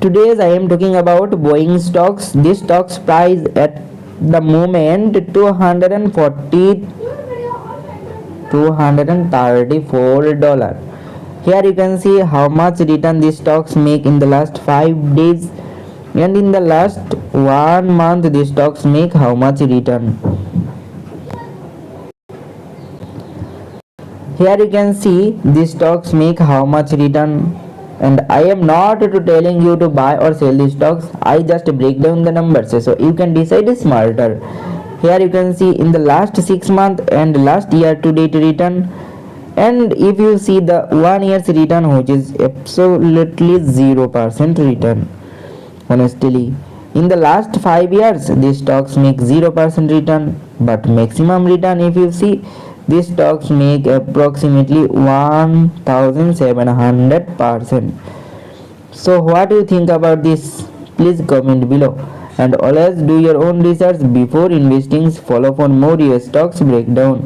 Today I am talking about Boeing stocks. This stock's price at the moment 234 dollar. Here you can see how much return these stocks make in the last 5 days, and in the last 1 month these stocks make how much return. Here you can see these stocks make how much return, and I am not telling you to buy or sell these stocks. I just break down the numbers so you can decide smarter. Here you can see in the last 6 month and last year to date return, and if you see the 1 year's return, which is absolutely 0% return. Honestly, in the last 5 years these stocks make 0% return, but maximum return, if you see, these stocks make approximately 1700%. So what do you think about this? Please comment below, and always do your own research before investing. Follow for more US stocks breakdown.